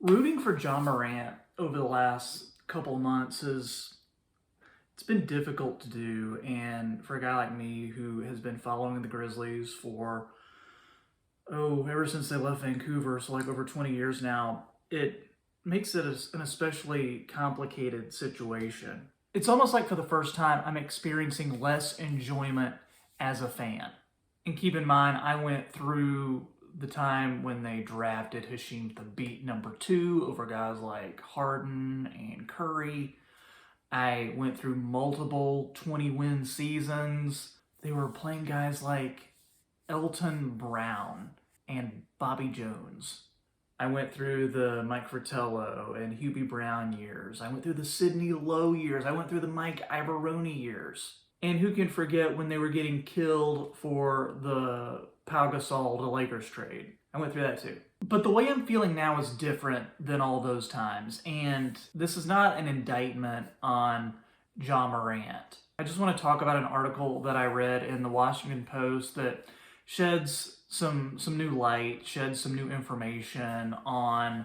Rooting for John Morant over the last couple of months it's been difficult to do, and for a guy like me who has been following the Grizzlies for ever since they left Vancouver, so like over 20 years now, it makes it an especially complicated situation. It's almost like for the first time I'm experiencing less enjoyment as a fan. And keep in mind, I went through the time when they drafted Hashim Thabit #2 over guys like Harden and Curry. I went through multiple 20-win seasons. They were playing guys like Elton Brown and Bobby Jones. I went through the Mike Fratello and Hubie Brown years. I went through the Sidney Lowe years. I went through the Mike Ibarroni years. And who can forget when they were getting killed for the Pau Gasol to Lakers trade? I went through that too. But the way I'm feeling now is different than all those times. And this is not an indictment on Ja Morant. I just want to talk about an article that I read in the Washington Post that sheds some new light, sheds some new information on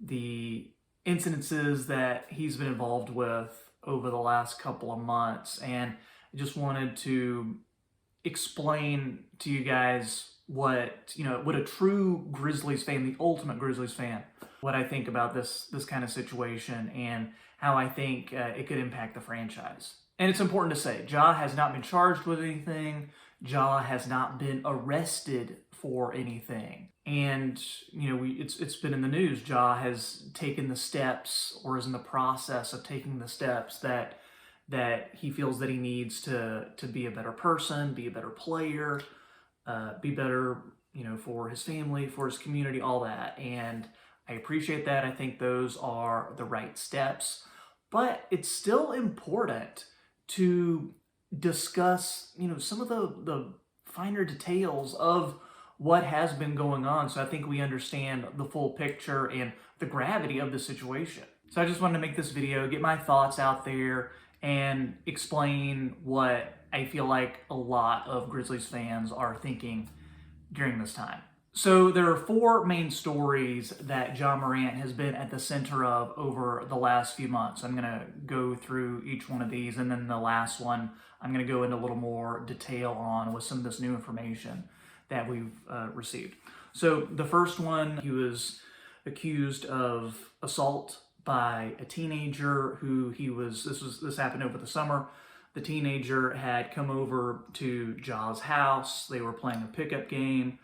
the incidences that he's been involved with over the last couple of months. And I just wanted to explain to you guys what a true Grizzlies fan, the ultimate Grizzlies fan, what I think about this kind of situation and how I think it could impact the franchise. And it's important to say, Ja has not been charged with anything. Ja has not been arrested for anything. And it's been in the news. Ja has taken the steps, or is in the process of taking the steps that he feels that he needs to be a better person, be a better player, be better, for his family, for his community, all that. And I appreciate that. I think those are the right steps. But it's still important to discuss, some of the finer details of what has been going on. So I think we understand the full picture and the gravity of the situation. So I just wanted to make this video, get my thoughts out there, and explain what I feel like a lot of Grizzlies fans are thinking during this time. So there are four main stories that Ja Morant has been at the center of over the last few months. I'm going to go through each one of these, and then the last one I'm going to go into a little more detail on with some of this new information that we've received. So the first one, he was accused of assault by a teenager who this happened over the summer. The teenager had come over to Ja's house. They were playing a pickup game.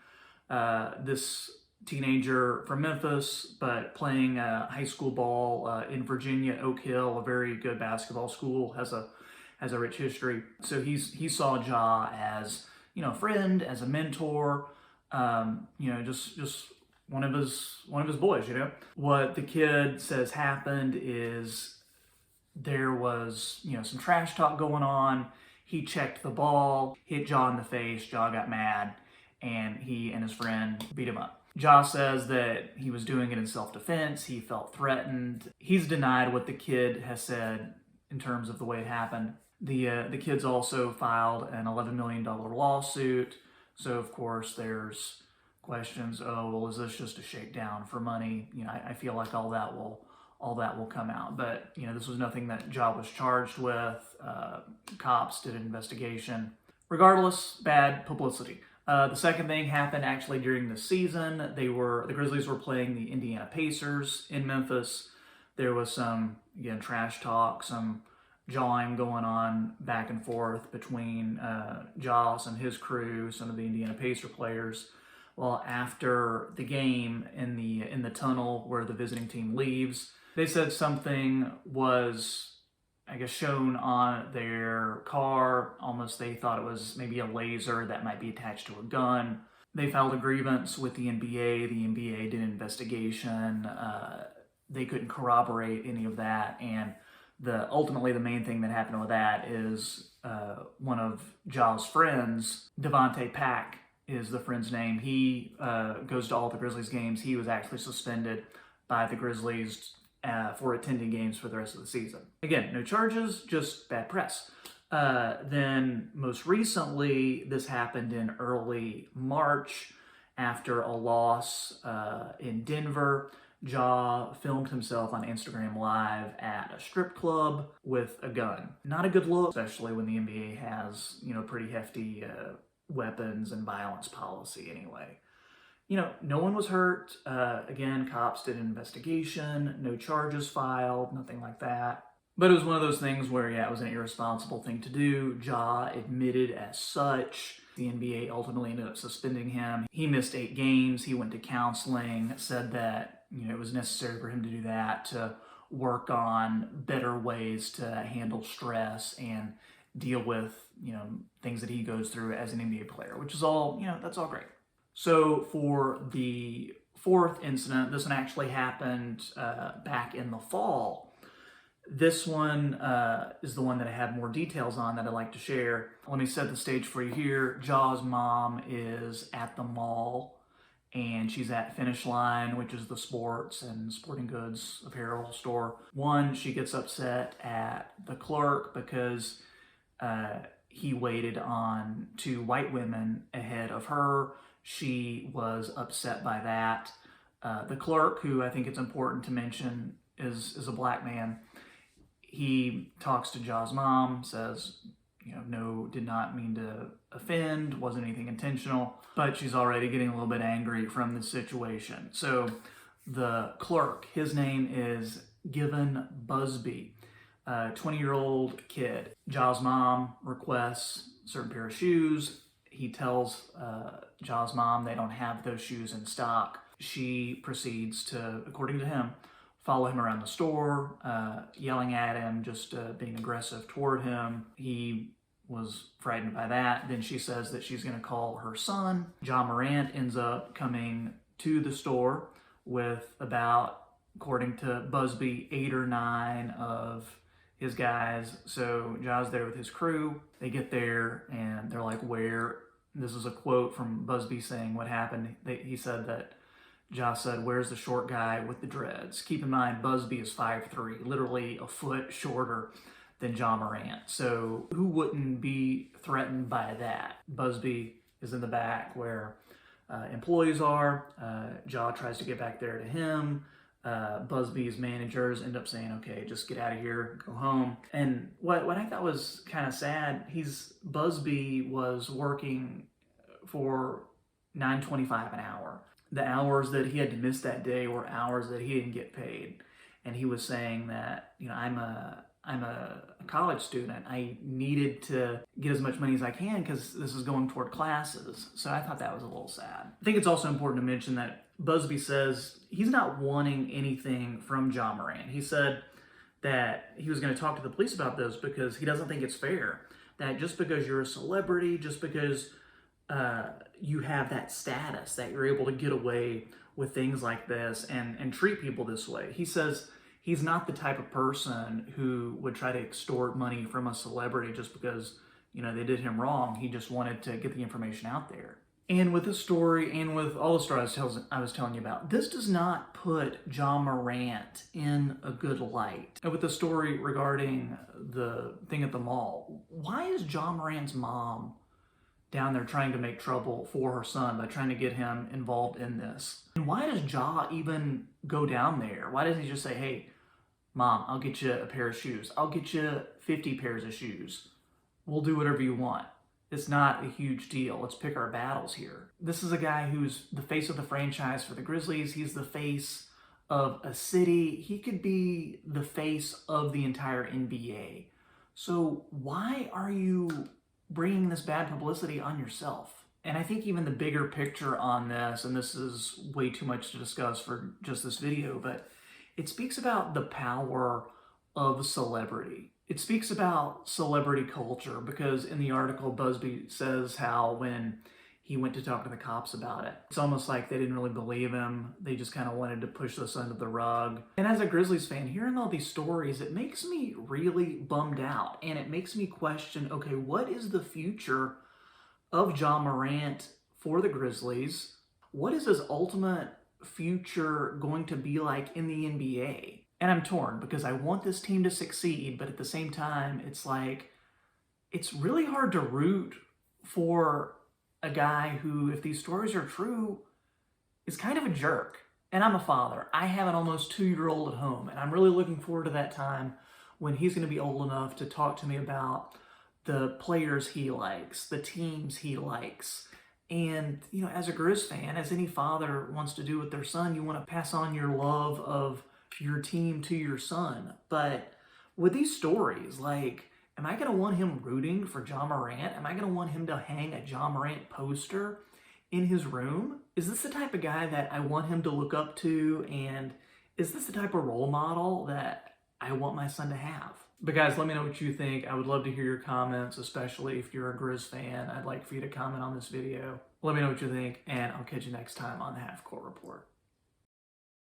This teenager from Memphis, but playing high school ball in Virginia, Oak Hill, a very good basketball school, has a rich history. So he saw Ja as a friend, as a mentor, just one of his boys. What the kid says happened is there was some trash talk going on. He checked the ball, hit Ja in the face. Ja got mad, and he and his friend beat him up. Ja says that he was doing it in self-defense. He felt threatened. He's denied what the kid has said in terms of the way it happened. The kids also filed an $11 million lawsuit. So of course there's questions. Oh, well, is this just a shakedown for money? I feel like all that will come out. But this was nothing that Ja was charged with. Cops did an investigation. Regardless, bad publicity. The second thing happened actually during the season. The Grizzlies were playing the Indiana Pacers in Memphis. There was some, trash talk, some jawing going on back and forth between Jaws and his crew, some of the Indiana Pacer players. Well, after the game in the tunnel where the visiting team leaves, they said something was, I guess, shown on their car. Almost they thought it was maybe a laser that might be attached to a gun. They filed a grievance with the NBA. The NBA did an investigation. They couldn't corroborate any of that. And ultimately the main thing that happened with that is one of Ja's friends, Devontae Pack is the friend's name. He goes to all the Grizzlies games. He was actually suspended by the Grizzlies for attending games for the rest of the season. Again, no charges, just bad press. Then most recently, this happened in early March after a loss in Denver. Ja filmed himself on Instagram Live at a strip club with a gun. Not a good look, especially when the NBA has, pretty hefty weapons and violence policy anyway. No one was hurt. Again, cops did an investigation, no charges filed, nothing like that. But it was one of those things where, yeah, it was an irresponsible thing to do. Ja admitted as such. The NBA ultimately ended up suspending him. He missed 8 games. He went to counseling, said that, it was necessary for him to do that to work on better ways to handle stress and deal with, things that he goes through as an NBA player, which is all, that's all great. So for the 4th incident, this one actually happened back in the fall. This one is the one that I have more details on that I'd like to share. Let me set the stage for you here. Ja's mom is at the mall, and she's at Finish Line, which is the sports and sporting goods apparel store. She gets upset at the clerk because he waited on 2 white women ahead of her. She was upset by that. The clerk, who I think it's important to mention is a black man, he talks to Ja's mom, says, no, did not mean to offend, wasn't anything intentional, but she's already getting a little bit angry from the situation. So the clerk, his name is Given Busby, a 20-year-old kid. Ja's mom requests a certain pair of shoes. He tells Ja's mom they don't have those shoes in stock. She proceeds to, according to him, follow him around the store, yelling at him, just being aggressive toward him. He was frightened by that. Then she says that she's going to call her son. Morant ends up coming to the store with about, according to Busby, 8 or 9 of his guys. So Ja's there with his crew. They get there and they're like, where? This is a quote from Busby saying what happened. He said that Ja said, where's the short guy with the dreads? Keep in mind, Busby is 5'3", literally a foot shorter than Morant. So who wouldn't be threatened by that? Busby is in the back where employees are. Ja tries to get back there to him. Busby's managers end up saying, okay, just get out of here, go home. And what I thought was kind of sad, Busby was working for $9.25 an hour. The hours that he had to miss that day were hours that he didn't get paid. And he was saying that, I'm a college student. I needed to get as much money as I can because this is going toward classes. So I thought that was a little sad. I think it's also important to mention that Busby says he's not wanting anything from Morant. He said that he was going to talk to the police about this because he doesn't think it's fair. That just because you're a celebrity, just because you have that status, that you're able to get away with things like this and treat people this way. He says he's not the type of person who would try to extort money from a celebrity just because, they did him wrong. He just wanted to get the information out there. And with this story and with all the stories I was telling you about, this does not put Morant in a good light. And with the story regarding the thing at the mall, why is Morant's mom down there trying to make trouble for her son by trying to get him involved in this? And why does Ja even go down there? Why doesn't he just say, hey, Mom, I'll get you a pair of shoes. I'll get you 50 pairs of shoes. We'll do whatever you want. It's not a huge deal. Let's pick our battles here. This is a guy who's the face of the franchise for the Grizzlies. He's the face of a city. He could be the face of the entire NBA. So why are you bringing this bad publicity on yourself? And I think even the bigger picture on this, and this is way too much to discuss for just this video, but it speaks about the power of celebrity. It speaks about celebrity culture because in the article, Busby says how when he went to talk to the cops about it, it's almost like they didn't really believe him. They just kind of wanted to push this under the rug. And as a Grizzlies fan, hearing all these stories, it makes me really bummed out. And it makes me question, okay, what is the future of Morant for the Grizzlies? What is his ultimate future going to be like in the NBA? And I'm torn because I want this team to succeed, but at the same time, it's like, it's really hard to root for a guy who, if these stories are true, is kind of a jerk. And I'm a father. I have an almost 2-year-old at home, and I'm really looking forward to that time when he's going to be old enough to talk to me about the players he likes, the teams he likes. And, as a Grizz fan, as any father wants to do with their son, you want to pass on your love of your team to your son. But with these stories, like, am I going to want him rooting for Ja Morant? Am I going to want him to hang a Ja Morant poster in his room? Is this the type of guy that I want him to look up to? And is this the type of role model that I want my son to have? But guys, let me know what you think. I would love to hear your comments, especially if you're a Grizz fan. I'd like for you to comment on this video. Let me know what you think, and I'll catch you next time on the Half Court Report.